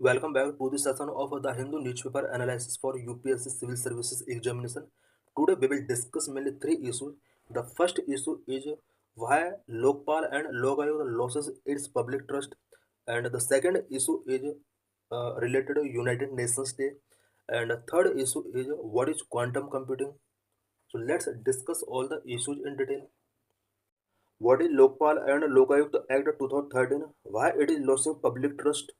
Welcome back to the session of the Hindu newspaper analysis for UPSC Civil Services examination. Today we will discuss mainly three issues. The first issue is why Lokpal and Lok Ayuga loses its public trust, and the second issue is related to United Nations Day, and the third issue is what is quantum computing. So let's discuss all the issues in detail. What is Lokpal and Lokayukta Act 2013? Why it is losing public trust?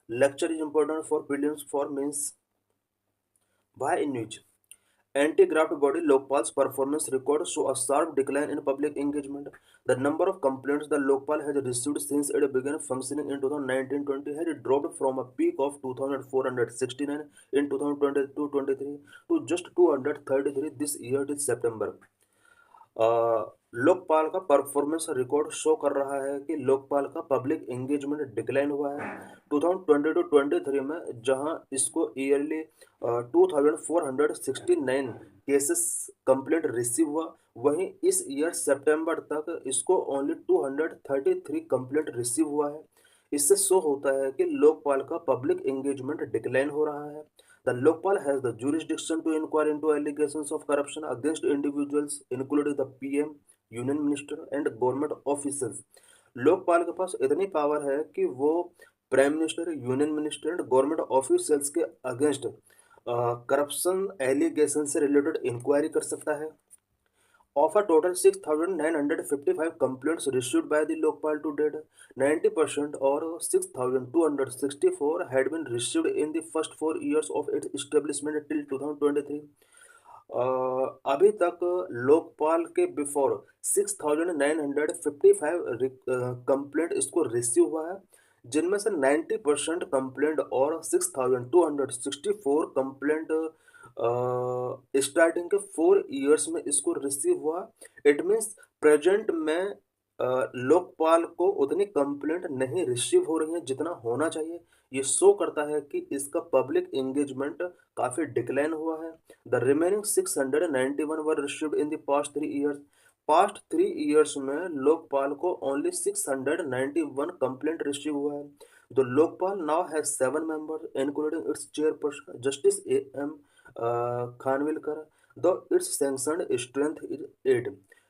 Lecture is important for prelims for means. Why in which anti-graft body Lokpal's performance records show a sharp decline in public engagement. The number of complaints that Lokpal has received since it began functioning in 2019-20 has dropped from a peak of 2,469 in 2022-23 to just 233 this year till September. Lokpal का performance record show कर रहा है कि लोकपाल का public engagement decline हुआ है 2022-23 में, जहां इसको ईयरली 2469 केसेस कंप्लेंट रिसीव हुआ। वहीं इस ईयर सितंबर तक इसको ओनली 233 कंप्लेंट रिसीव हुआ है। इससे शो होता है कि लोकपाल का पब्लिक एंगेजमेंट डिक्लाइन हो रहा है। The Lokpal has the jurisdiction to inquire into allegations of corruption against individuals, including the PM, Union Minister and government officials. Lokpal के पास इतनी पावर है कि वो prime minister, union minister and government officials के against corruption allegation से related inquiry कर सकता है। Of a total 6,955 complaints received by the Lokpal to date, 90% or 6,264 had been received in the first 4 years of its establishment till 2023. अभी तक लोकपाल के before 6,955 complaint इसको receive हुआ है, जिनमें से 90% कंप्लेंट और 6,264 कंप्लेंट स्टार्टिंग के 4 इयर्स में इसको रिसीव हुआ। इट मीन्स प्रेजेंट में लोकपाल को उतनी कंप्लेंट नहीं रिसीव हो रही है जितना होना चाहिए। ये शो करता है कि इसका पब्लिक एंगेजमेंट काफ़ी डिक्लाइन हुआ है। The remaining 691 were received in the past 3 years. Past 3 years में लोकपाल को ओनली 691 कंप्लेंट रिसीव हुआ है। The Lokpal now has 7 members including its chairperson Justice AM Khanwilkar, the its sanctioned strength is 8।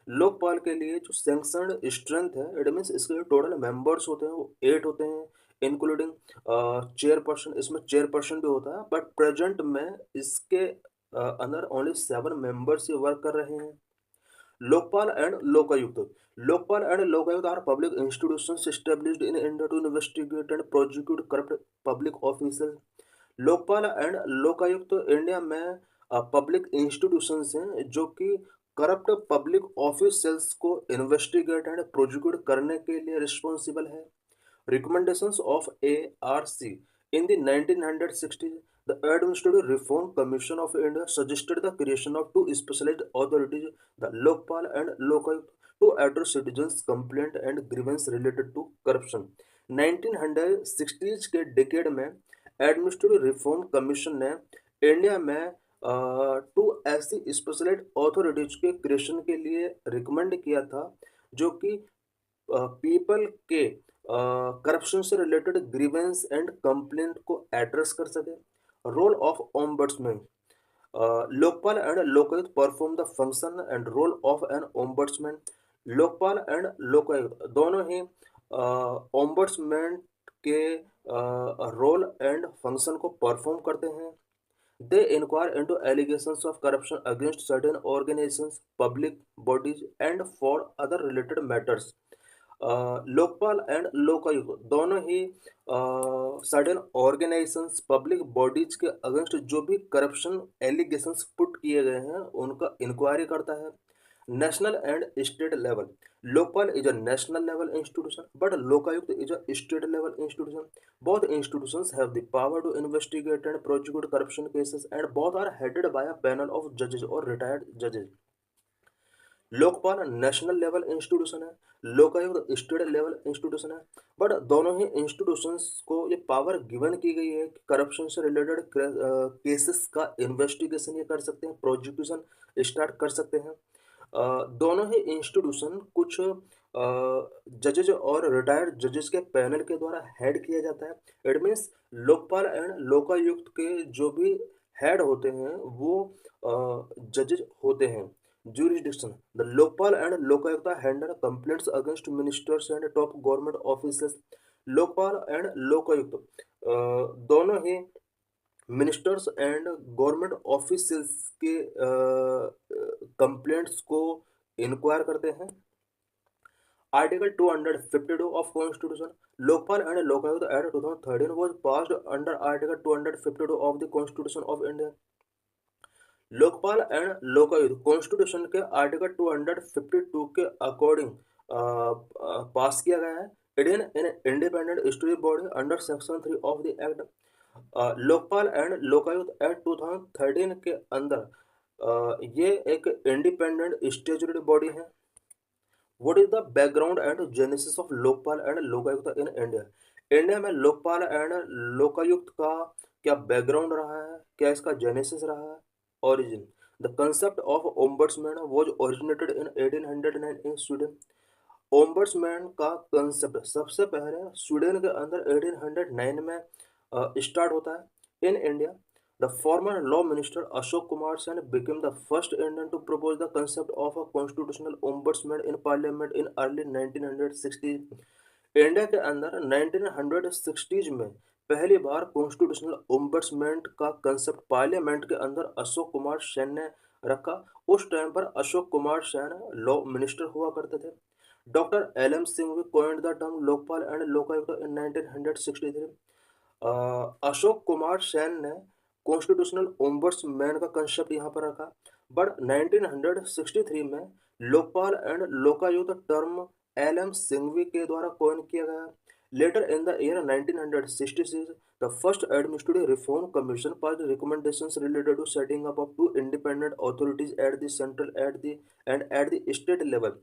Lokpal के लिए जो सैंक्शनड स्ट्रेंथ है, इट मीन्स इसके जो टोटल मेंबर्स होते हैं वो 8 होते हैं, इंक्लूडिंग चेयरपर्सन। इसमें चेयरपर्सन भी होता है, बट प्रेजेंट में इसके अंदर ओनली 7 मेंबर्स ही वर्क कर रहे हैं। Lokpal and Lokayukta. Lokpal and Lokayukta are public institutions established in India to investigate and prosecute corrupt public officers. Lokpal and Lokayukta India में पब्लिक इंस्टीट्यूशंस हैं जो कि करप्ट पब्लिक ऑफिशियल्स को इन्वेस्टिगेट एंड प्रोसिक्यूट करने के लिए रिस्पॉन्सिबल है। Recommendations of ARC. In the 1960s, the Administrative Reform Commission of India suggested the creation of two specialized authorities, the Lokpal and Lokayukt, to address citizens' complaint and grievance related to corruption. 1960s के decade में administrative reform commission ने India में to ऐसी specialised authorities के creation के लिए recommend किया था, जो कि पीपल के करप्शन से रिलेटेड ग्रीवेंस एंड कंप्लेंट को एड्रेस कर सके। Role of ombudsman. Lokpal and Lokayukta perform the function and role of an ombudsman. Lokpal and Lokayukta दोनों ही ओम्बड्समैन के रोल एंड फंक्शन को परफॉर्म करते हैं। They inquire into allegations of corruption against certain organizations, public bodies, and for other related matters. Lokpal and Lokayukta दोनों ही certain organisations, public bodies के against जो भी करप्शन एलिगेशंस पुट किए गए हैं उनका इंक्वायरी करता है। National and state level. Lokpal is a national level institution but Lokayukta is a state level institution. Both institutions have the power to investigate and prosecute corruption cases and both are headed by a panel of जजेस और retired जजेस। Lokpal national level institution है, Lokayukta state level institution है, but दोनों ही institutions को ये power given की गई है कि करप्शन से रिलेटेड केसेस का इन्वेस्टिगेशन ये कर सकते हैं, प्रोसिक्यूशन स्टार्ट कर सकते हैं। दोनों ही इंस्टीट्यूशन कुछ जजेज और रिटायर्ड जजेस के पैनल के द्वारा हेड किया जाता है। It means Lokpal and Lokayukta के जो भी हेड होते हैं वो जजेज होते हैं। Jurisdiction: The Lokpal and Lokayukta handle complaints against ministers and top government officials. Lokpal and Lokayukta दोनों ही मिनिस्टर्स एंड गवर्नमेंट ऑफिशियल्स के कंप्लेंट्स को इंक्वायर करते हैं। Article 252 of constitution, Lokpal and Lokayukta act 2013 was passed under article 252 of the constitution of India. Lokpal and Lokayukta constitution के article 252 के according पास किया गया है। It is an independent studio body under section 3 of the act. Lokpal and Lokayukta act 2013 के अंदर ये एक independent statutory body है। What is the background and genesis of Lokpal and Lokayukta in India? India में लोकपाल एंड लोकायुक्त का क्या बैकग्राउंड रहा है, क्या इसका जेनेसिस रहा है? Origin: The concept of ombudsman was originated in 1809 in Sweden. Ombudsman का कंसेप्ट सबसे पहले स्वीडन के अंदर 1809 में स्टार्ट होता है। In India, the former law minister Ashok Kumar Sen became the first Indian to propose the concept of a constitutional ombudsman in parliament in early 1960। India के अंदर 1960s में पहली बार कॉन्स्टिट्यूशनल ओम्बड्समैन का कंसेप्ट पार्लियामेंट के अंदर अशोक कुमार सेन ने रखा। उस टाइम पर अशोक कुमार सेन लॉ मिनिस्टर हुआ करते थे। Doctor L M. Singhvi coined the term Lokpal and Lokayukta in 1963। Ashok Kumar Sen ने कॉन्स्टिट्यूशनल ओम्बड्समैन का कंसेप्ट यहाँ पर रखा, बट 1963 में Lokpal and Lokayukta term LM. Singhvi के द्वारा कॉइन किया गया। Later in the year 1966, the first Administrative Reform Commission passed recommendations related to setting up of two independent authorities at the central and at the state level.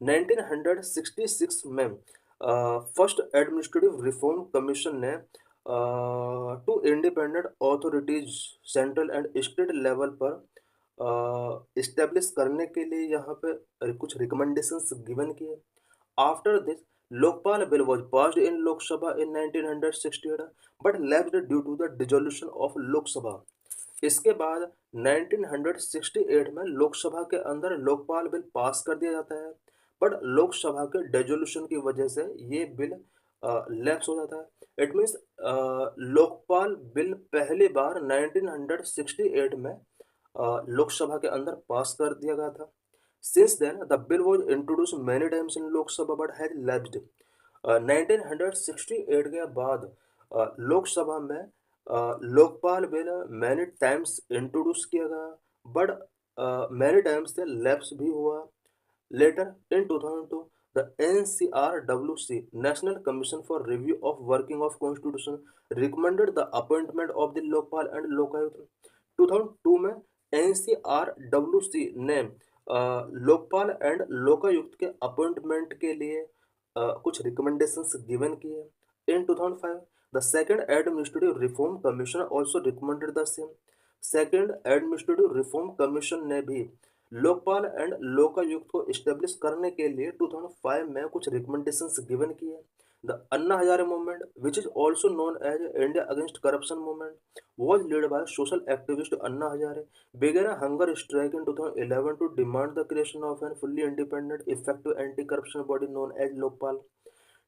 1966 में first administrative reform commission ने two independent authorities central and state level पर establish करने के लिए यहाँ पे कुछ recommendations given किए। After this, Lokpal bill was passed in Lok Sabha in 1968 but lapsed due to the dissolution of Lok Sabha. इसके बाद 1968 में लोकसभा के अंदर लोकपाल बिल पास कर दिया जाता है, बट लोकसभा के डिसोल्यूशन की वजह से ये बिल लैप्स हो जाता है। इट मीन्स लोकपाल बिल पहली बार 1968 में लोकसभा के अंदर पास कर दिया गया था। Since then, the bill was introduced many times in Lok Sabha but has lapsed. 1968 के बाद लोकसभा में Lokpal bill many times introduce किया गया, बट मैनी टाइम्स से लैप्स भी हुआ। Later in 2002, the NCRWC National Commission for Review of Working of Constitution recommended the appointment of the Lokpal and Lokayut। 2002 में NCRWC ने लोकपाल एंड लोकायुक्त के अपॉइंटमेंट के लिए कुछ रिकमेंडेशंस गिवन किए। इन 2005, the second administrative reform commission also recommended the same. Second administrative reform commission ने भी Lokpal and Lokayukta को इस्टेब्लिश करने के लिए 2005 में कुछ रिकमेंडेशंस गिवन किए। The Anna Hazare movement, which is also known as India Against Corruption movement, was led by social activist Anna Hazare, began a hunger strike in 2011 to demand the creation of a fully independent, effective anti-corruption body known as Lokpal।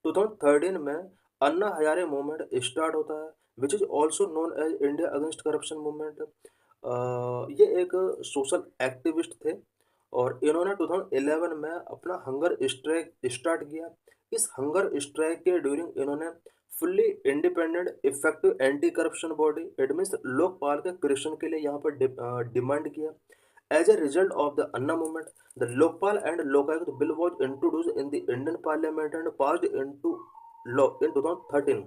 2013 में Anna Hazare movement start होता है, which is also known as India against corruption movement. ये एक social activist थे और इन्होंने 2011 में अपना हंगर स्ट्राइक स्टार्ट किया। इस हंगर स्ट्राइक के ड्यूरिंग इन्होंने fully independent effective anti corruption body it means Lokpal के क्रिएशन के लिए यहाँ पर डिमांड किया। As a result of the Anna movement, the Lokpal and Lokayukta bill was introduce in the Indian parliament and passed into law in 2013।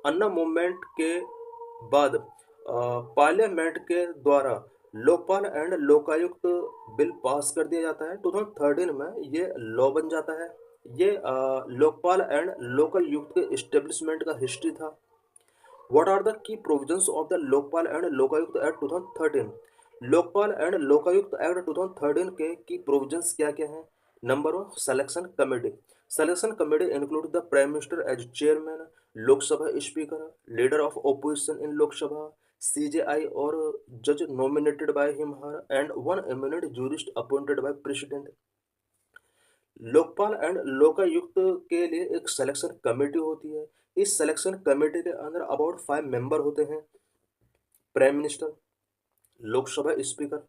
Anna movement के बाद parliament के द्वारा Lokpal and Lokayukta bill pass कर दिया जाता है। 2013 में ये लॉ बन जाता है। ये लोकपाल एंड लोकायुक्त के एस्टेब्लिशमेंट का हिस्ट्री था। What are the key provisions of the Lokpal and Lokayukta act 2013? Lokpal and Lokayukta act 2013 के की प्रोविजंस क्या क्या हैं? Number one, selection committee. Selection committee includes the Prime Minister as chairman, Lok Sabha Speaker, leader of opposition in Lok Sabha, CJI or judge nominated by him/her, and one eminent jurist appointed by President. Lokpal and Lokayukta के लिए एक selection committee होती है। इस selection committee के अंदर about 5 member होते हैं। Prime minister, Lok Sabha speaker,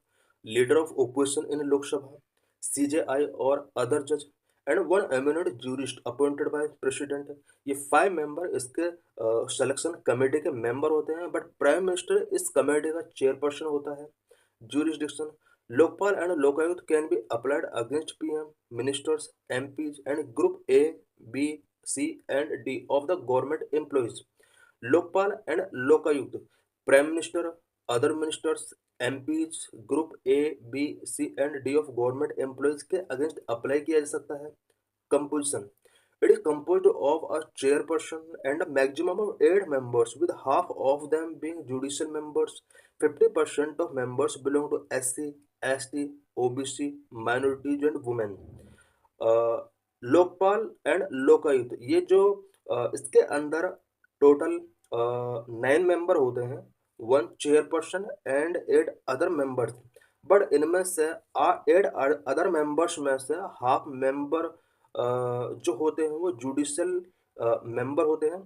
leader of opposition in Lok Sabha, CJI और अदर जज and one eminent jurist appointed by president. ये 5 मेंबर इसके सिलेक्शन कमेटी के मेंबर होते हैं, बट प्राइम मिनिस्टर इस कमेटी का चेयरपर्सन होता है। jurisdiction, Lokpal and Lokayukta can be applied against PM, ministers, MPs and group A, B, C and D of the government employees. Lokpal and Lokayukta prime minister, other ministers, MPs, group A, B, C and D of government employees के against apply किया जा सकता है। Composition, it is composed of a chairperson and a maximum of 8 members, with half of them being judicial members. 50% of members belong to SC, ST, OBC, minorities and women. Lokpal and Lokayukta ये जो इसके अंदर total 9 member होते हैं, 1 chairperson and 8 other members. But इनमें से 8 other members में से हाफ मेंबर जो होते हैं वो जुडिशियल मेंबर होते हैं,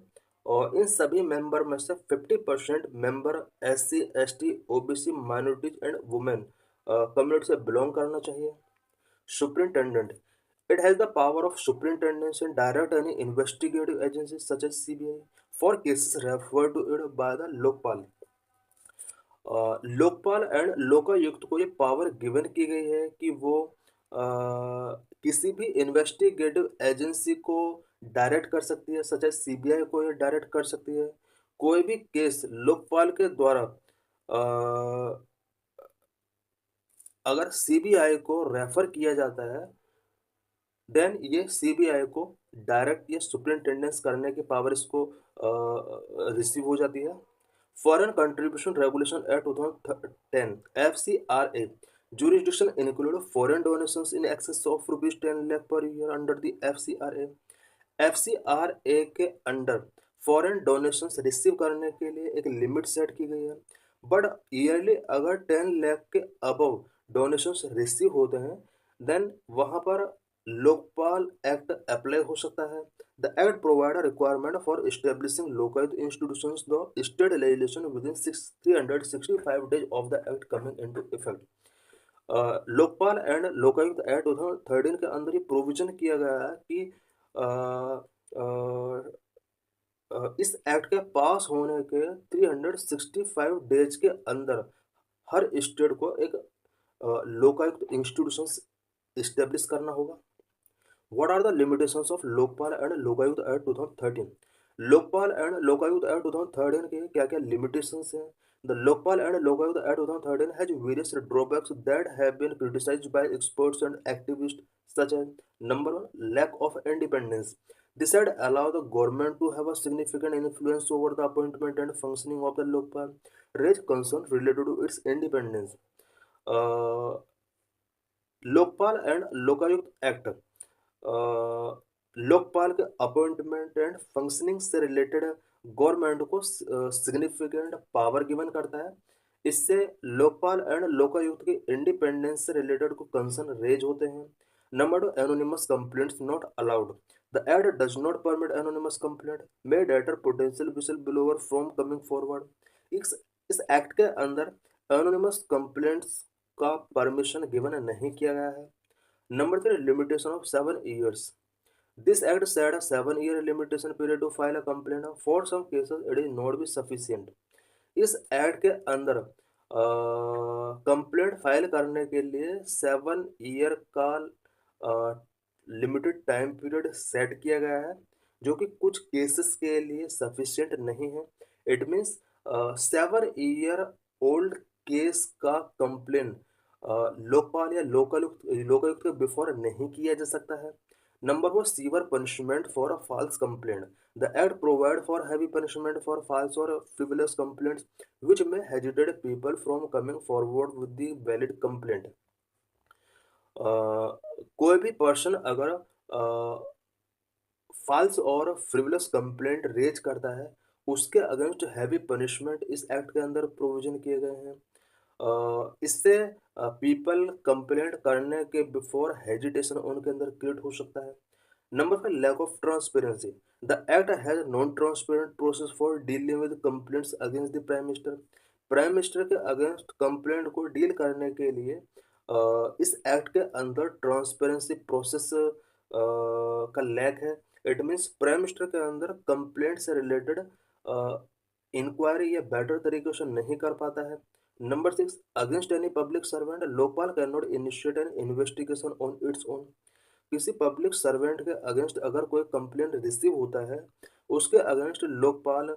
और इन सभी मेंबर में से 50% member SC, ST, OBC, minorities and women community से बिलोंग करना चाहिए। Superintendent, it has the power of superintendence and direct any investigative agencies such as CBI for cases referred to it by the Lokpal. Lokpal and Lokayukta को ये power given की गई है कि वो किसी भी इन्वेस्टिगेटिव एजेंसी को डायरेक्ट कर सकती है, सच एज सीबीआई को ये डायरेक्ट कर सकती है। कोई भी केस लोकपाल के द्वारा अगर सीबीआई को रेफर किया जाता है, देन ये सीबीआई को डायरेक्ट ये सुपरिंटेंडेंस करने की पावर इसको रिसीव हो जाती है। Foreign contribution regulation act 2010 FCRA jurisdiction include foreign donations in excess of rupees 10 lakh per year under the FCRA। FCRA के अंडर फॉरेन डोनेशंस रिसीव करने के लिए एक लिमिट सेट की गई है, बट ईयरली अगर 10 लाख के अबव डोनेशंस रिसीव होते हैं, देन वहाँ पर लोकपाल एक्ट अप्लाई हो सकता है। The Act provides a requirement for establishing local institutions, though state legislation within 365 days of the Act coming into effect। Lokpal and Lokayukta act 2013 के अंदर ये प्रोविजन किया गया है कि इस एक्ट के पास होने के 365 डेज के अंदर हर स्टेट को एक लोकायुक्त इंस्टीट्यूशंस इस्टेब्लिश करना होगा। What are the limitations of Lokpal and Lokayukta act 2013? Lokpal and Lokayukta act 2013 के क्या क्या लिमिटेशंस हैं? The Lokpal and Lokayukta act 2013 has various drawbacks that have been criticized by experts and activists such as number one, lack of independence. This had allowed the government to have a significant influence over the appointment and functioning of the lokpal, raise concern related to its independence. Lokpal and Lokayukta act Lokpal के appointment and functioning से related government को significant power given करता है। इससे Lokpal and Lokayukta के independence से related को concern raise होते हैं। Number 2, anonymous complaints not allowed. The act does not permit anonymous complaint made at potential whistle blower from coming forward. इस एक्ट के अंदर एनोनिमस कंप्लेंट्स का परमिशन गिवन नहीं किया गया है। Number 3, limitation of 7 years. This act set a 7-year limitation period to file a complaint. For some cases, it is not be sufficient. इस act के अंदर कंप्लेंट फाइल करने के लिए 7 ईयर का लिमिटेड टाइम पीरियड सेट किया गया है, जो कि कुछ केसेस के लिए सफिशिएंट नहीं है। It means 7 year old case का कंप्लेंट लोकपाल या लोकायुक्त के बिफोर नहीं किया जा सकता है। Number 4, severe punishment for a false complaint. The act provide for heavy punishment for false और frivolous complaints which may hesitate people from coming forward with the valid complaint. कोई भी पर्सन अगर फाल्स और फ्रिवलस कंप्लेंट रेज करता है, उसके against heavy punishment इस act के अंदर प्रोविजन किए गए हैं। इससे पीपल कंप्लेंट करने के बिफोर हेजिटेशन उनके अंदर क्रिएट हो सकता है। Number 5, lack of transparency. The act has non transparent process for dealing with complaints against the prime minister. Prime minister के अगेंस्ट कंप्लेंट को डील करने के लिए इस एक्ट के अंदर ट्रांसपेरेंसी प्रोसेस का लैक है। इट मीन्स प्राइम मिनिस्टर के अंदर कंप्लेंट से रिलेटेड इंक्वायरी या बेटर तरीके से नहीं कर पाता है। Number 6, against any public servant Lokpal can not initiate N investigation on its own. किसी पब्लिक सर्वेंट के अगेंस्ट अगर कोई कंप्लेंट रिसीव होता है, उसके अगेंस्ट लोकपाल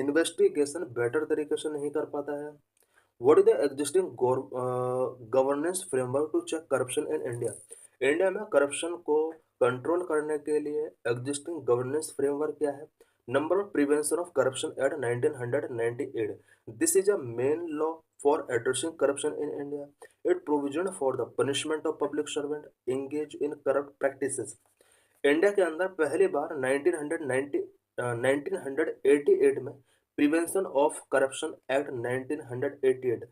इन्वेस्टिगेशन बेटर तरीके से नहीं कर पाता है। What is the existing governance framework to check corruption in India. India में करप्शन को कंट्रोल करने के लिए एग्जिस्टिंग गवर्नेंस फ्रेमवर्क क्या है? Number one, prevention of corruption act 1998। This is a main law for addressing corruption in India. It provision for the punishment of public servant engage in corrupt practices. India के अंदर पहली बार 1988 में prevention of corruption act 1988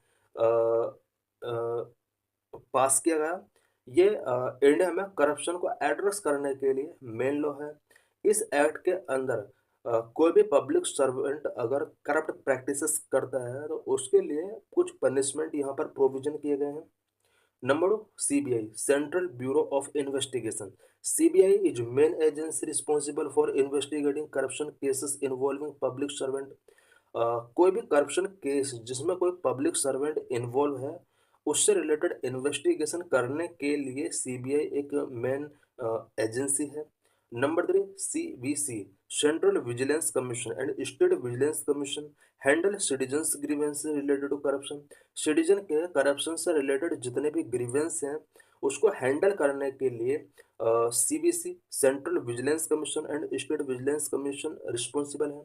पास किया गया। ये India में corruption को एड्रेस करने के लिए मेन लॉ है। इस एक्ट के अंदर कोई भी पब्लिक सर्वेंट अगर करप्ट प्रैक्टिसेस करता है तो उसके लिए कुछ पनिशमेंट यहाँ पर प्रोविजन किए गए हैं। Number 2, CBI, Central Bureau of Investigation. CBI is main agency responsible for investigating corruption cases involving public servant. कोई भी करप्शन केस जिसमें कोई पब्लिक सर्वेंट इन्वॉल्व है, उससे रिलेटेड इन्वेस्टिगेशन करने के लिए सीबीआई एक मेन एजेंसी है। Number 3, CVC, central vigilance commission and state vigilance commission handle citizens grievance related to corruption. Citizen के करप्शन से रिलेटेड जितने भी ग्रीवेंस हैं, उसको हैंडल करने के लिए CVC, central vigilance commission and state vigilance commission responsible है।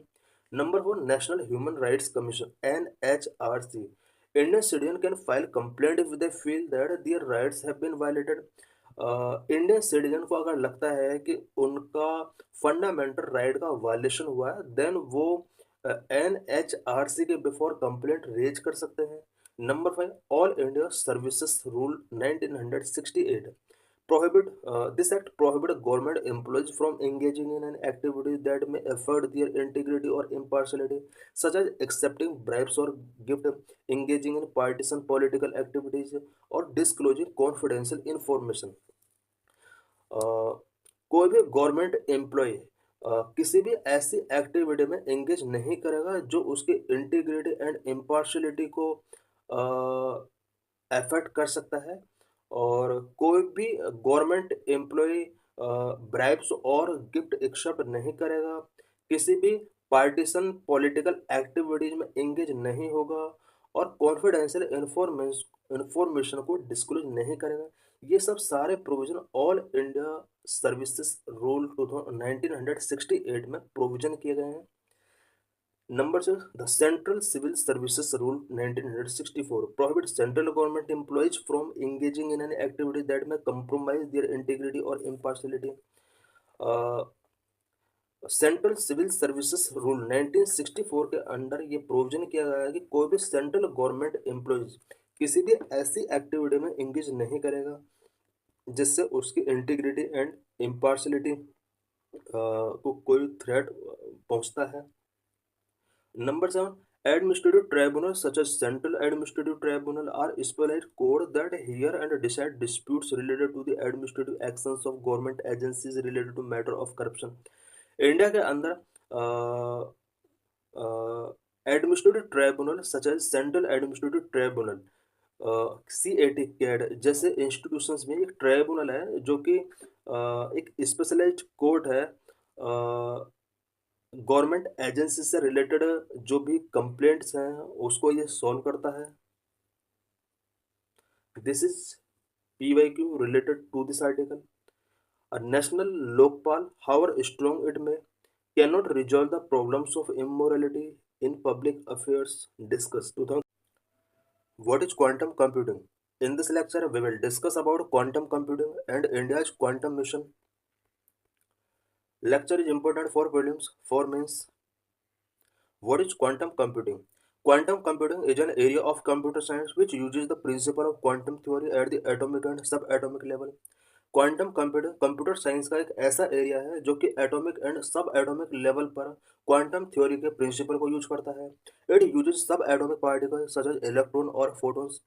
Number 4, National Human Rights Commission (NHRC). Indian citizen can file complaint if they feel that their rights have been violated. Indian citizen को अगर लगता है कि उनका fundamental right का violation हुआ है, देन वो NHRC के बिफोर कंप्लेंट रेज कर सकते हैं। Number 5, all India services rule 1968 prohibit this act prohibit government employees from engaging in an activity that may affect their integrity or impartiality, such as accepting bribes or gift, engaging in partisan political activities, or disclosing confidential information. कोई भी government employ किसी भी ऐसी activity में engage नहीं करेगा जो उसकी इंटीग्रिटी एंड इम्पार्शलिटी को अफेक्ट कर सकता है। और कोई भी गवर्नमेंट एम्प्लॉय ब्राइब्स और गिफ्ट एक्सेप्ट नहीं करेगा, किसी भी पार्टीशन पॉलिटिकल एक्टिविटीज में एंगेज नहीं होगा और कॉन्फिडेंशियल इंफॉर्मेशन को डिस्क्लोज नहीं करेगा। ये सब सारे provision all India services rule 1968 में प्रोविजन किए गए हैं। Number 6, the Central Civil Services Rule 1964 prohibits central government employees from engaging in any activity that may compromise their integrity or impartiality. Central civil services rule 1964 के under ये provision किया गया है कि कोई भी सेंट्रल गवर्नमेंट एम्प्लॉयज किसी भी ऐसी एक्टिविटी में इंगेज नहीं करेगा जिससे उसकी इंटीग्रिटी एंड इम्पार्शलिटी को कोई थ्रेट पहुंचता है। Number 7, administrative tribunals such as Central Administrative Tribunal are specialized court that hear and decide disputes related to the administrative actions of government agencies related to matter of corruption. India के अंदर administrative tribunal such as central administrative tribunal CAT CAD जैसे institutions में एक tribunal है जो कि एक specialised court है गवर्नमेंट एजेंसी से रिलेटेड जो भी कंप्लेंट्स हैं उसको ये सॉल्व करता है। This is PYQ related to this article. A national lokpal, however strong it may, cannot resolve the problems of immorality in public affairs. Discuss 2000. What is quantum computing? In this lecture, we will discuss about quantum computing and India's quantum mission. Lecture is important for prelims. For means, what is quantum computing? Quantum computing is an area of computer science which uses the principle of quantum theory at the atomic and subatomic level. Quantum computer computer science का एक ऐसा area है जो कि atomic and subatomic level पर quantum theory के principle को use करता है. It uses subatomic particle such as electron और photons.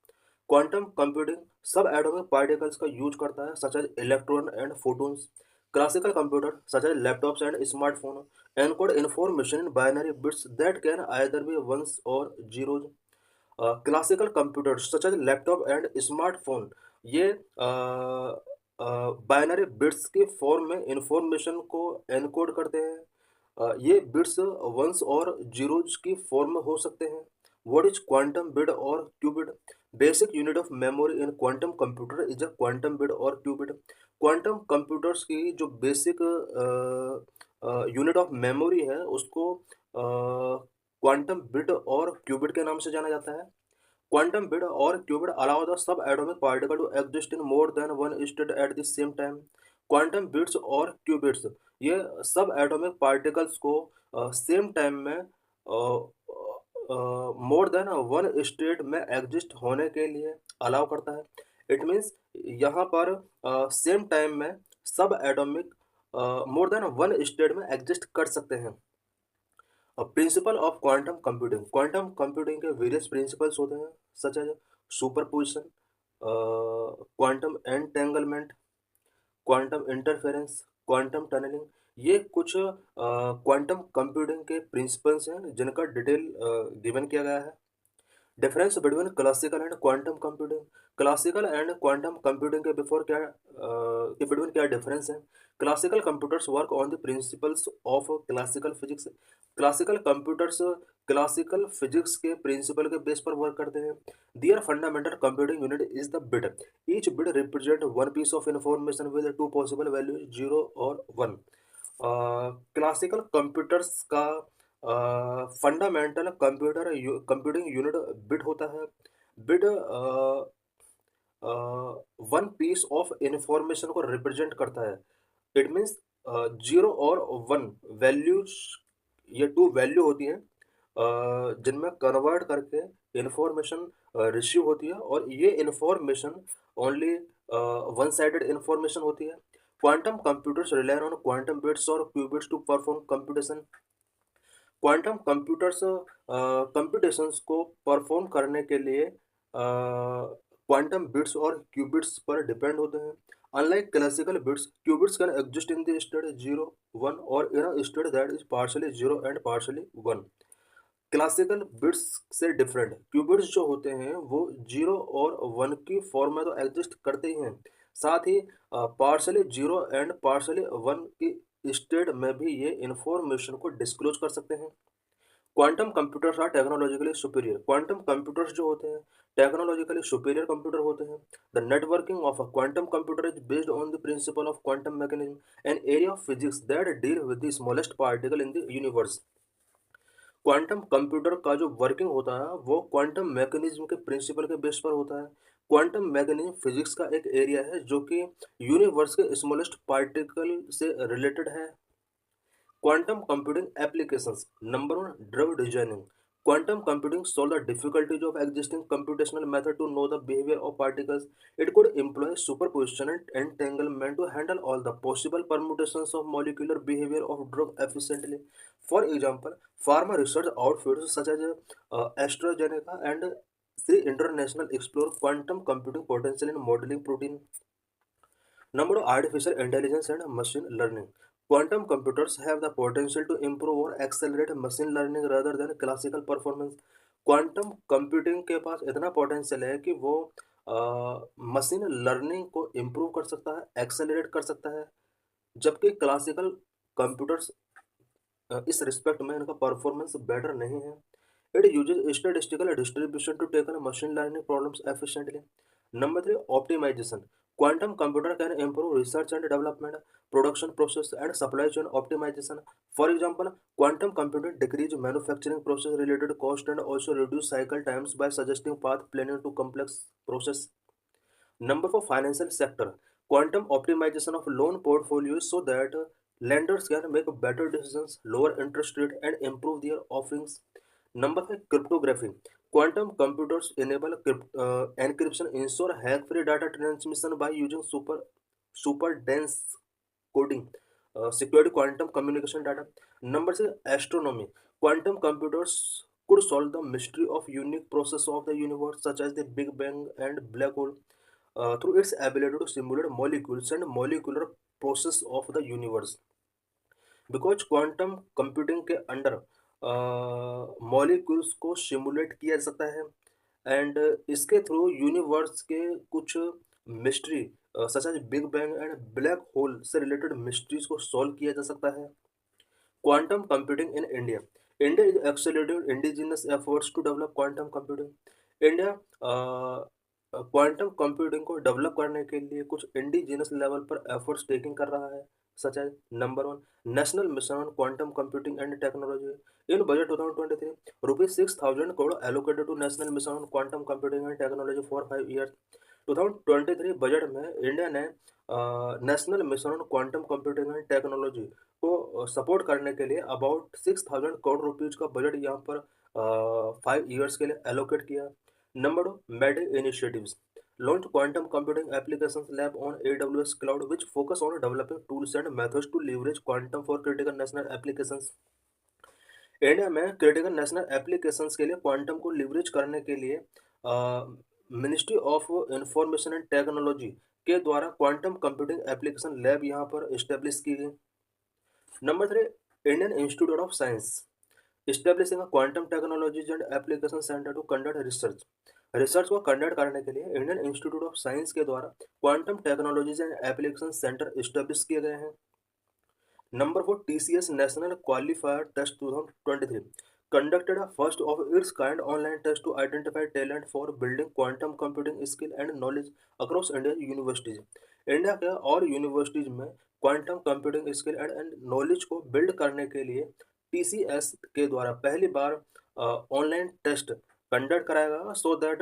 Quantum computing subatomic particles का यूज करता है such as electron and photons. Classical computer such as laptops and smartphone encode information in binary bits that can either be ones or zeros. Classical computers such as laptop and smartphone ये binary bits के form में information को encode करते हैं. ये bits ones और zeros की form में हो सकते हैं. What is quantum bit or qubit? Basic unit of memory in quantum computer is a quantum bit or qubit. Quantum computers की जो बेसिक यूनिट ऑफ मेमोरी है उसको क्वांटम बिट और क्यूबिट के नाम से जाना जाता है. Quantum bit or qubit allow the subatomic particle to exist in more than one state at the same time. Quantum bits और क्यूबिट्स ये सब एटॉमिक पार्टिकल्स को सेम टाइम में मोर देन वन स्टेट में exist होने के लिए allow करता है. इट मीन्स यहाँ पर सेम टाइम में subatomic more than one state में एग्जिस्ट कर सकते हैं. Principle of quantum computing. Quantum computing के वेरियस प्रिंसिपल्स होते हैं such as superposition, quantum entanglement, quantum interference, quantum tunnelling. ये कुछ क्वांटम कंप्यूटिंग के प्रिंसिपल्स हैं जिनका डिटेल गिवन किया गया है. Difference between classical and quantum computing. Classical and quantum computing के बिटवीन क्या डिफरेंस है? Classical computers work on the principles of classical physics. Classical computers classical physics के प्रिंसिपल के बेस पर वर्क करते हैं. Their fundamental computing unit is the bit. Each bit represent one piece of information with two possible values 0 और 1. Classical computers का fundamental computing unit bit होता है. Bit one piece of information को represent करता है. It means 0 और 1 values, ये to value होती हैं जिनमें कन्वर्ट करके इंफॉर्मेशन रिसीव होती है और ये information only one sided information होती है. Quantum computers rely on quantum bits और qubits to perform computation. Quantum computers computations को परफॉर्म करने के लिए क्वांटम बिट्स और क्यूबिट्स पर डिपेंड होते हैं. Unlike classical bits, qubits can exist in the state 0, 1 और in a state that is partially 0 and partially 1. Classical bits से डिफरेंट क्यूबिट्स जो होते हैं वो 0 और 1 की फॉर्म में तो एग्जिस्ट करते ही हैं, साथ ही पार्शियली 0 एंड पार्शियली 1 की स्टेट में भी ये इंफॉर्मेशन को डिस्क्लोज कर सकते हैं. Quantum computers are technologically superior. Quantum computers जो होते हैं टेक्नोलॉजिकली सुपीरियर कंप्यूटर होते हैं. The networking of a quantum computer is based on the principle of quantum mechanism, an area of physics that deal with the smallest particle in the universe. Quantum computer का जो working होता है वो quantum mechanism के principle के base पर होता है. क्वांटम मैकेनिज्म फिजिक्स का एक एरिया है जो कि यूनिवर्स के स्मॉलेस्ट पार्टिकल से रिलेटेड है. Quantum computing applications. Number 1, drug designing. Quantum computing solve the difficulties of existing computational method to know the behavior of particles. It could employ superposition and entanglement to handle all the possible permutations of molecular behavior of drug efficiently. For example, pharma research outfits such as AstraZeneca and Sri International explore quantum computing potential in modeling protein. Number of artificial intelligence and machine learning. Quantum computers have the potential to improve or accelerate machine learning rather than classical performance. Quantum computing के पास इतना potential है कि वो machine learning को improve कर सकता है, accelerate कर सकता है, जबकि क्लासिकल कंप्यूटर्स इस रिस्पेक्ट में इनका परफॉर्मेंस बेटर नहीं है. It uses statistical distribution to taken machine learning problems efficiently. Number 3, optimization. Quantum computer can improve research and development, production process and supply chain optimization. For example, quantum computing decrease manufacturing process related cost and also reduce cycle times by suggesting path planning to complex process. Number four, financial sector. Quantum optimization of loan portfolios so that lenders can make better decisions, lower interest rate, and improve their offerings. Number five, cryptography. Quantum computers enable encryption, ensure hack-free data transmission by using super dense coding, secured quantum communication data. Number six, astronomy. Quantum computers could solve the mystery of unique process of the universe, such as the Big Bang and black hole, through its ability to simulate molecules and molecular process of the universe. Because quantum computing के under molecules को simulate किया जा सकता है and इसके through universe के कुछ mystery such as big bang and black hole से रिलेटेड मिस्ट्रीज को सॉल्व किया जा सकता है. Quantum computing in India. India is accelerating indigenous efforts to develop quantum computing. India quantum computing को डेवलप करने के लिए कुछ इंडिजिनस लेवल पर एफर्ट्स टेकिंग कर रहा है, such as number one, national mission on quantum computing and technology. In budget 2023, rupees 6,000 crore allocated to national mission on quantum computing and technology for 5 years. 2023 budget में India ने national mission on quantum computing and technology को support करने के लिए about 6,000 crore rupees का budget यहाँ पर 5 years के लिए एलोकेट किया. Number two, made initiatives. Launched quantum computing applications lab on AWS cloud, which focus on developing tools and methods to leverage quantum for critical national applications. India में critical national applications के लिए quantum को leverage करने के लिए ministry of information and technology के द्वारा quantum computing application lab यहाँ पर इस्टेब्लिश की गई. Number three, Indian institute of science establishing quantum technologies and application centre to conduct research. Research को कंडक्ट करने के लिए इंडियन इंस्टीट्यूट ऑफ साइंस के द्वारा quantum technologies and application centre establish किए गए हैं. Number four, TCS national qualifier test 2023 conducted a first of its kind online test to identify talent for building quantum computing skill and knowledge across India universities. India के और universities में quantum computing skill and knowledge को build करने के लिए TCS के द्वारा पहली बार ऑनलाइन टेस्ट कंडक्ट कराया गया so that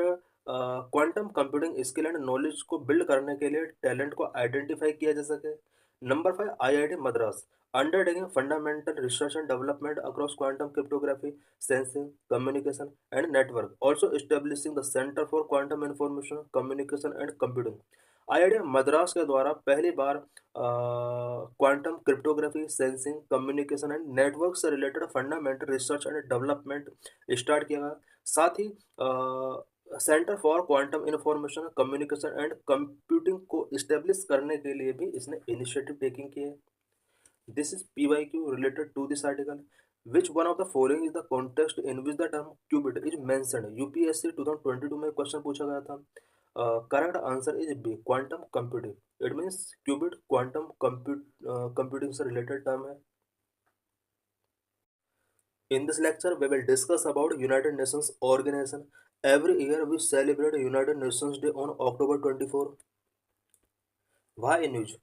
quantum computing skill and knowledge को बिल्ड करने के लिए टैलेंट को आइडेंटिफाई किया जा सके. Number five, IIT Madras undertaking fundamental research and development across quantum cryptography, sensing, communication, and network, also establishing the Center for Quantum Information, Communication and Computing. IIT Madras के द्वारा पहली बार quantum cryptography, sensing, communication and network से related fundamental research and development start किया गया. साथ ही centre for quantum information, communication and computing को इस्टेब्लिश करने के लिए भी इसने इनिशिएटिव टेकिंग किए. This is PYQ related to this article. Which one of the following is the context in which the term qubit is mentioned? UPSC 2022 में question पूछा गया था. Correct answer is B, quantum computing. It means qubit quantum computing से related term है. In this lecture, we will discuss about United Nations organization. Every year we celebrate United Nations Day on October 24. Why in news?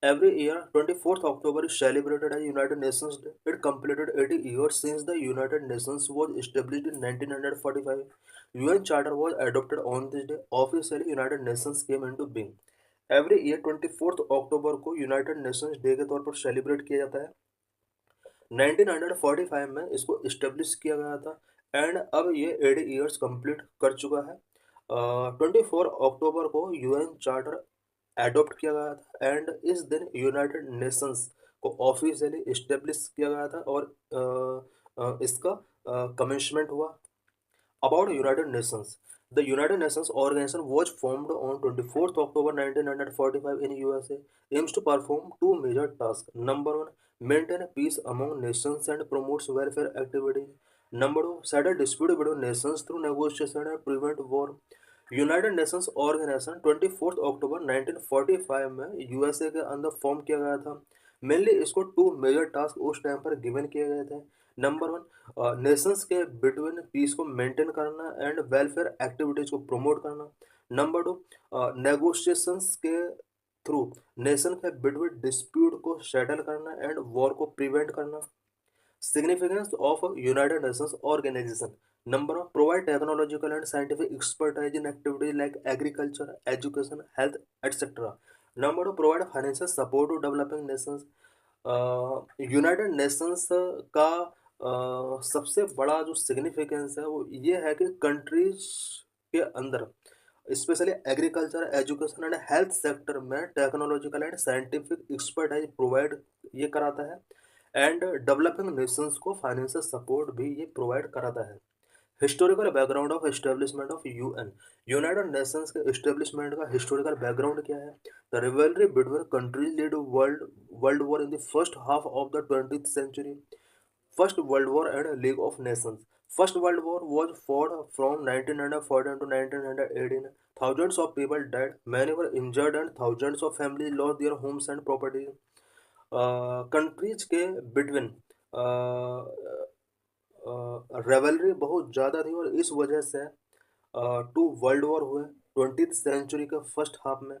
Every year, 24th October is celebrated as United Nations Day. It completed 80 years since the United Nations was established in 1945. UN Charter was adopted on this day. Officially, United Nations came into being. Every year, 24th October को United Nations Day के तौर पर celebrate किया जाता है. 1945 में इसको establish किया गया था एंड अब ये 80 ईयर्स कंप्लीट कर चुका है. 24 अक्टूबर को UN चार्टर एडॉप्ट किया गया था एंड इस दिन यूनाइटेड नेशंस को ऑफिशियली इस्टेब्लिश किया गया था और इसका कमेंसमेंट हुआ. About United Nations. The United Nations organisation was formed on 24th October 1945 इन USA. Aims to perform two major task. Number one, maintain peace among nations and promotes welfare activities. Number two, settle dispute between nations through negotiation and prevent war. United Nations organisation 24 अक्टूबर 1945 में USA के अंदर form किया गया था. Mainly इसको to major task उस time पर गिवन किए गए थे. नंबर वन, नेशंस के बिटवीन पीस को मेंटेन करना एंड वेलफेयर एक्टिविटीज को प्रमोट करना. नंबर टू, नेगोशिएशंस के थ्रू नेशन के बिटवीन डिस्प्यूट को सेटल करना एंड वॉर को प्रिवेंट करना. Significance of United Nations Organization. Number of provide technological and scientific expertise in activities like agriculture, education, health, etc. Number of provide financial support to developing nations. United Nations का सबसे बड़ा जो significance है वो ये है कि कंट्रीज के अंदर specially agriculture, education and health sector में technological and scientific expertise provide ये कराता है एंड डेवलपिंग नेशंस को फाइनेंशियल सपोर्ट भी ये प्रोवाइड कराता है। Historical background of establishment of UN. United Nations के एस्टेब्लिशमेंट का हिस्टोरिकल बैकग्राउंड क्या है? The rivalry between countries lead world war in the first half of the 20th century. First World War and League of Nations. First World War was fought from 1914 to 1918. Thousands of people died, many were injured, and thousands of families lost their homes and property. Countries के between रेवलरी बहुत ज़्यादा थी और इस वजह से to world war हुए 20th century के फर्स्ट हाफ में।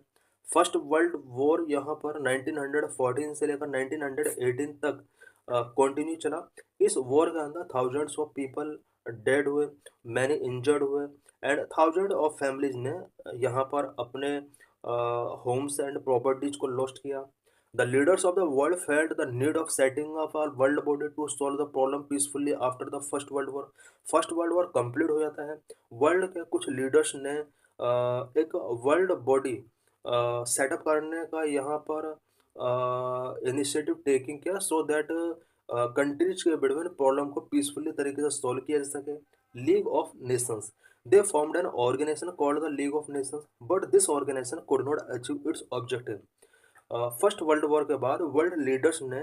फर्स्ट वर्ल्ड वॉर यहाँ पर 1914 से लेकर 1918 तक कंटिन्यू चला। इस वॉर के अंदर थाउजेंड्स ऑफ पीपल डेड हुए, मैनी इंजर्ड हुए एंड थाउजेंड ऑफ फैमिलीज ने यहाँ पर अपने होम्स एंड प्रॉपर्टीज को लॉस्ट किया। The leaders of the world felt the need of setting up a world body to solve the problem peacefully after the First World War. First world war complete हो जाता है। World के कुछ leaders ने एक world body setup करने का यहाँ पर इनिशिएटिव टेकिंग किया सो दैट कंट्रीज के बिटवीन प्रॉब्लम को पीसफुली तरीके से सॉल्व किया जा सके। League of Nations. They formed an organization called the League of Nations, but this organization could not achieve its objective. First world war के बाद वर्ल्ड लीडर्स ने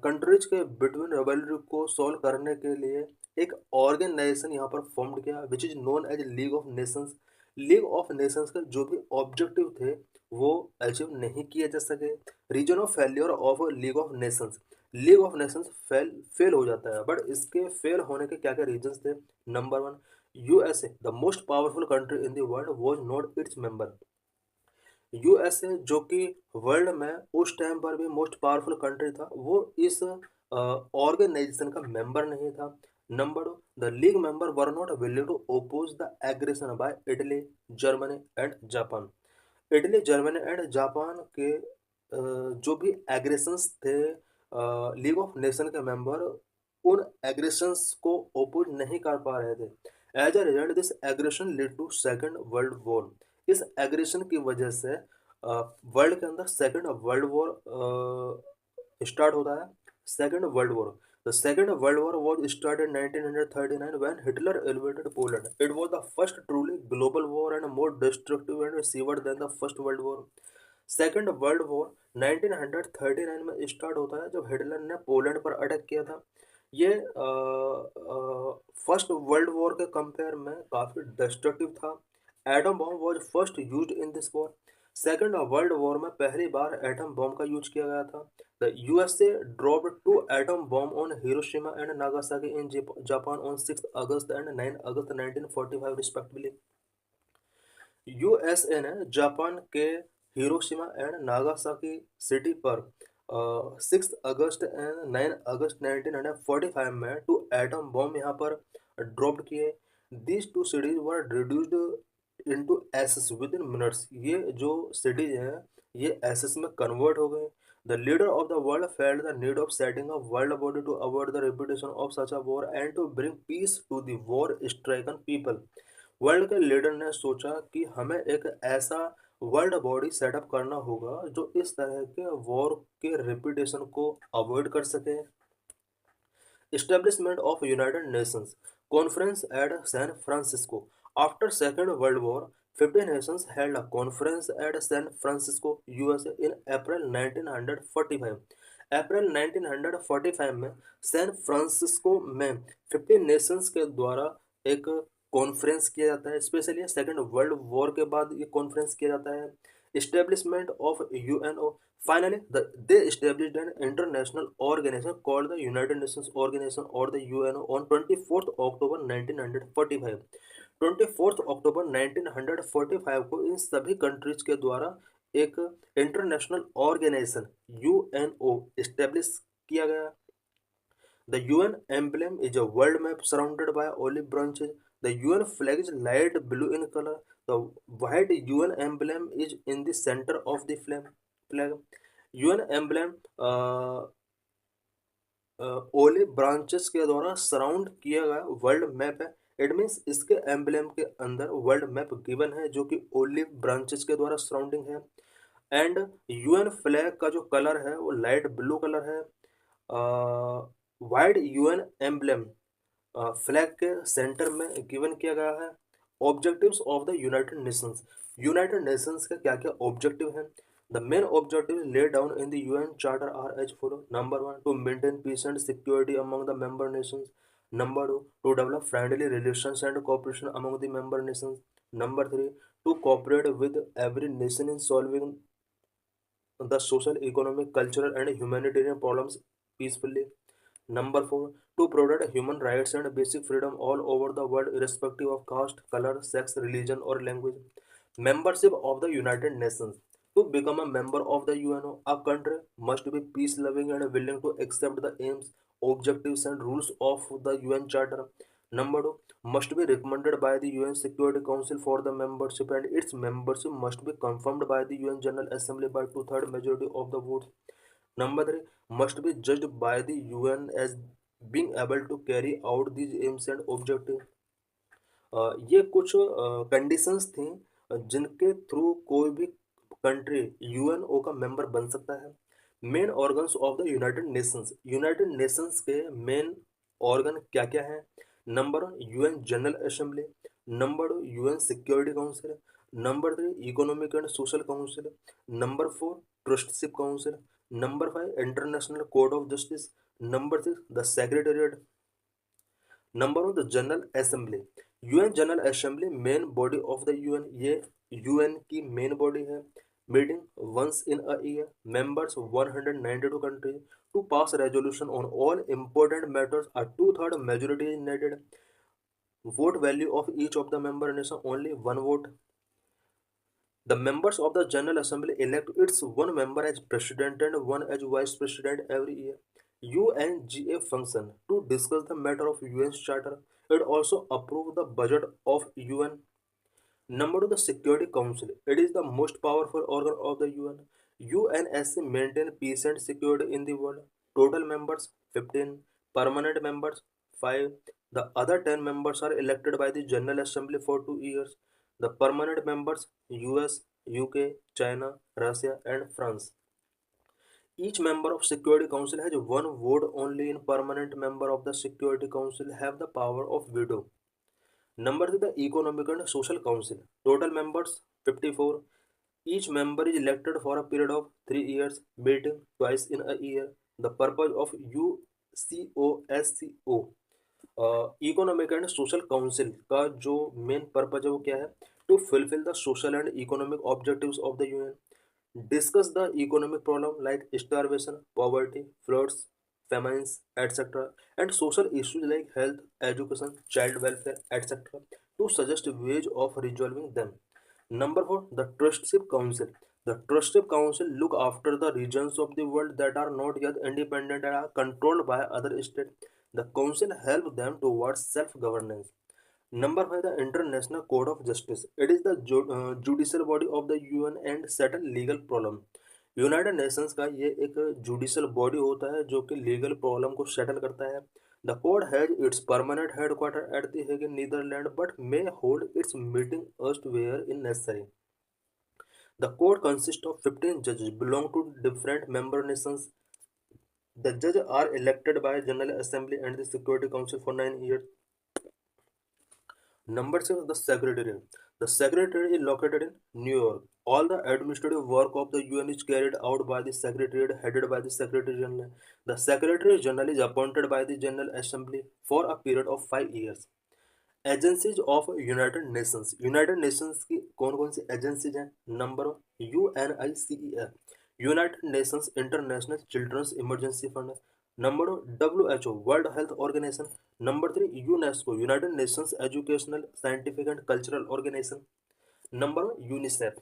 कंट्रीज के बिटवीन रिवलरी को सॉल्व करने के लिए एक ऑर्गेनाइजेशन यहाँ पर फॉर्म किया which is known as League of Nations. League of Nations के जो भी ऑब्जेक्टिव थे वो अचीव नहीं किए जा सके। Reason of failure of League of Nations. League of Nations fail हो जाता है, बट इसके फेल होने के क्या क्या रीजंस थे? Number one, USA the most powerful country in the world was not its member. USA जो कि वर्ल्ड में उस टाइम पर भी मोस्ट पावरफुल कंट्री था, वो इस ऑर्गेनाइजेशन का मेंबर नहीं था। Number two, the league member were not willing to oppose the aggression by Italy, Germany and Japan. Italy, Germany and Japan के जो भी एग्रेशंस थे लीग ऑफ नेशन के मेंबर उन एग्रेशंस को ओपोज नहीं कर पा रहे थे। As a result this aggression lead to second world war. इस एग्रेशन की वजह से वर्ल्ड के अंदर सेकेंड वर्ल्ड वॉर स्टार्ट होता है। Second world war, the second world war was started 1939 when Hitler invaded Poland. It was the first truly global war and more destructive and severe than the first world war. Second world war 1939 में start होता है जब Hitler ने Poland पर attack किया था। ये first world war के कंपेयर में काफ़ी डिस्ट्रक्टिव था। Atom bomb was first used in this war. Second world war में पहली बार एटम बॉम्ब का यूज किया गया था। The USA dropped 2 atom bomb on Hiroshima and Nagasaki in Japan on 6 August and 9 August 1945 respectively. USA ने Japan के Hiroshima and Nagasaki city पर 6 अगस्त and 9 अगस्त 1945 में 2 एटम बॉम्ब यहाँ पर ड्रॉप्ड किए। These 2 cities were reduced into ashes within minutes. ये जो cities हैं ये एसेस में कन्वर्ट हो गए। The leader of the world felt the need of setting a world body to avoid the repetition of such a war and to bring peace to the war stricken people. World के leader ने सोचा कि हमें एक ऐसा world body setup करना होगा जो इस तरह के वॉर के रिपीटेशन को अवॉइड कर सके। Establishment of United Nations Conference at San Francisco. After Second World War, 50 nations held a conference at San Francisco, USA in April 1945. अप्रैल 1945 में सैन फ्रांसिस्को में 50 नेशंस के द्वारा एक कॉन्फ्रेंस किया जाता है। स्पेशली सेकेंड वर्ल्ड वॉर के बाद ये कॉन्फ्रेंस किया जाता है। Establishment of UNO. Finally, they established an international organization called the United Nations Organization or the UNO on 24th October 1945. 24th अक्टूबर 1945 को इन सभी कंट्रीज के द्वारा एक इंटरनेशनल ऑर्गेनाइजेशन UNO इस्टेब्लिश किया गया। The UN emblem is a world map surrounded by olive branches. The UN flag is light blue in color. The white UN emblem is in the center of the flag. UN emblem olive branches के द्वारा surround किया गया world map है। It means इसके emblem के अंदर world map given है जो कि ओलिव ब्रांचेस के द्वारा सराउंडिंग है। एंड यूएन फ्लैग का जो कलर है वो लाइट ब्लू कलर है। वाइड यूएन एम्बलम फ्लैग के सेंटर में गिवन किया गया है। Objectives of the United Nations के क्या क्या ऑब्जेक्टिव हैं? The main objectives laid down in the UN Charter are as follows. Number 1, to maintain peace and security among the member nations. Number 2, to develop friendly relations and cooperation among the member nations. Number 3, to cooperate with every nation in solving the social, economic, cultural, and humanitarian problems peacefully. Number 4, to protect human rights and basic freedom all over the world, irrespective of caste, color, sex, religion, or language. Membership of the United Nations. To become a member of the UNO, a country must be peace loving and willing to accept the aims, objectives, and rules of the UN Charter. Number 2, must be recommended by the UN Security Council for the membership, and its membership must be confirmed by the UN General Assembly by two-thirds majority of the votes. Number 3, must be judged by the UN as being able to carry out these aims and objectives. ये कुछ conditions थी जिनके through कोई भी country UNO का member बन सकता है। Main organs of the United Nations के मेन ऑर्गन क्या क्या हैं? Number 1, UN General Assembly. Number 2, UN Security Council. Number 3, Economic and Social Council. Number 4, Trusteeship Council. Number 5, International Court of Justice. Number 6, the Secretariat. Number 1, the General Assembly. UN General Assembly main body of the UN, ये UN की main body है। Meeting once in a year, members 192 countries to pass resolution on all important matters, a two-third majority is needed. Vote value of each of the member nation only one vote. The members of the General Assembly elect its one member as president and one as vice president every year. UNGA function to discuss the matter of UN's charter. It also approve the budget of UN. Number 2, the Security Council. It is the most powerful organ of the UN. UNSC maintain peace and security in the world. Total members 15. Permanent members 5. The other 10 members are elected by the General Assembly for 2 years. The permanent members US, UK, China, Russia, and France. Each member of Security Council has one vote only. In permanent member of the Security Council have the power of veto. Number 3, the Economic and Social Council. Total members 54. Each member is elected for a period of 3 years, meeting twice in a year. The purpose of UCOSCO Economic and Social Council का जो main purpose है वो क्या है? To fulfil the social and economic objectives of the UN, discuss the economic problem like starvation, poverty, floods, famines, etc., and social issues like health, education, child welfare, etc., to suggest ways of resolving them. Number 4, the Trustship Council. The Trustship Council look after the regions of the world that are not yet independent and are controlled by other states. The council help them towards self-governance. Number 5, the International Court of Justice. It is the judicial body of the UN and settle legal problem. United Nations का ये एक judicial body होता है जो कि legal problem को settle करता है। The court has its permanent headquarter at the Hague in Netherlands but may hold its meeting elsewhere in necessary. The court consists of 15 judges belong to different member nations. The judges are elected by General Assembly and the Security Council for 9 years. Number 6, the Secretariat. The Secretariat is located in New York. All the administrative work of the UN is carried out by the Secretariat headed by the Secretary General. The Secretary General is appointed by the General Assembly for a period of 5 years. Agencies of United Nations. United Nations की कौन कौन सी agencies हैं? Number 1, UNICEF, United Nations International Children's Emergency Fund. Number 2, WHO, World Health Organization. Number 3, UNESCO, United Nations Educational, Scientific and Cultural Organization. Number 1, UNICEF,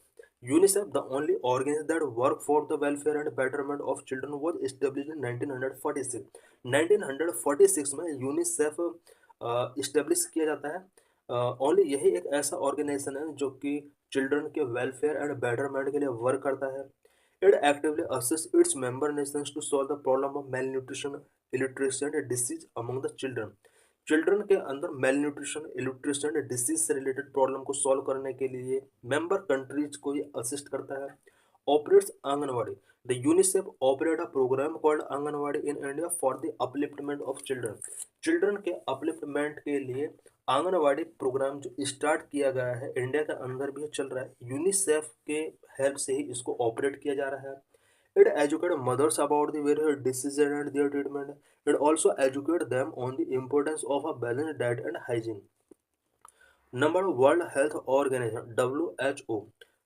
UNICEF, the only organization that work for the welfare and betterment of children, was established in 1946. 1946 में UNICEF establish किया जाता है। Only यही एक ऐसा organisation है जो कि चिल्ड्रन के वेलफेयर एंड बेटरमेंट के लिए वर्क करता है। It actively assist its member nations to solve the problem of malnutrition, illiteracy and disease among the children. Children के अंदर malnutrition, illiteracy and disease से रिलेटेड प्रॉब्लम को solve करने के लिए मेंबर कंट्रीज को ये असिस्ट करता है। Operates anganwadi, the UNICEF operate a programme called anganwadi in India for the upliftment of children. Children के अपलिफ्टमेंट के लिए आंगनवाड़ी प्रोग्राम जो स्टार्ट किया गया है, इंडिया के अंदर भी चल रहा है, यूनिसेफ के हेल्प से ही इसको ऑपरेट किया जा रहा है। It educates mothers about the various diseases and their treatment. It also educates them on the importance of a balanced diet and hygiene. Number World Health Organization (WHO).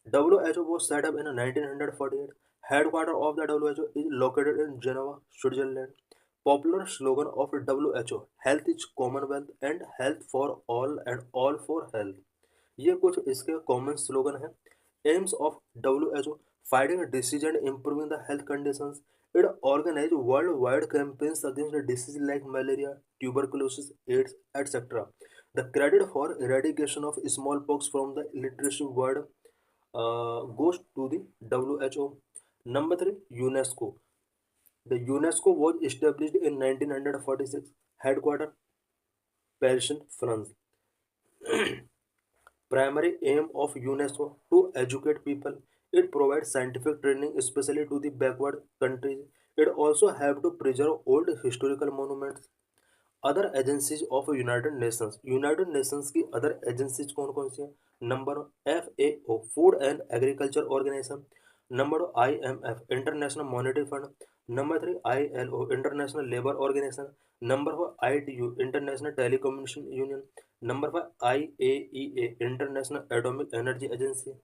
WHO was set up in 1948. Headquarters of the WHO is located in Geneva, Switzerland. Popular slogan of WHO: Health is Commonwealth and Health for all and all for health. ये कुछ इसके common slogan हैं। AIIMS of WHO: fighting disease and improving the health conditions. It organizes worldwide campaigns against diseases like malaria, tuberculosis, AIDS, etc. The credit for eradication of smallpox from the illiteracy world goes to the WHO. Number 3, UNESCO. The UNESCO was established in 1946. Headquarters Paris, France. Primary aim of UNESCO to educate people. It provides scientific training, especially to the backward countries. It also helps to preserve old historical monuments. Other agencies of United Nations की other agencies कौन कौन सी हैं? Number FAO, Food and Agriculture Organization. Number IMF, International Monetary Fund. Number 3, ILO, International Labour Organization. Number 4, ITU, International Telecommunication Union. Number 5, IAEA, International Atomic Energy Agency.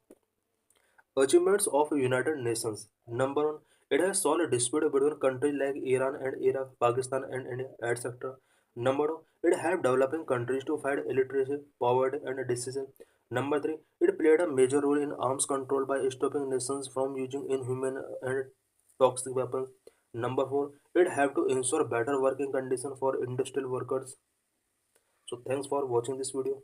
Achievements of United Nations. Number 1, it has solved dispute between countries like Iran and Iraq, Pakistan and India, etc. Number 2, it helped developing countries to fight illiteracy, poverty and disease. Number 3, it played a major role in arms control by stopping nations from using inhuman and toxic weapons. Number 4, it helped to ensure better working conditions for industrial workers. So thanks for watching this video.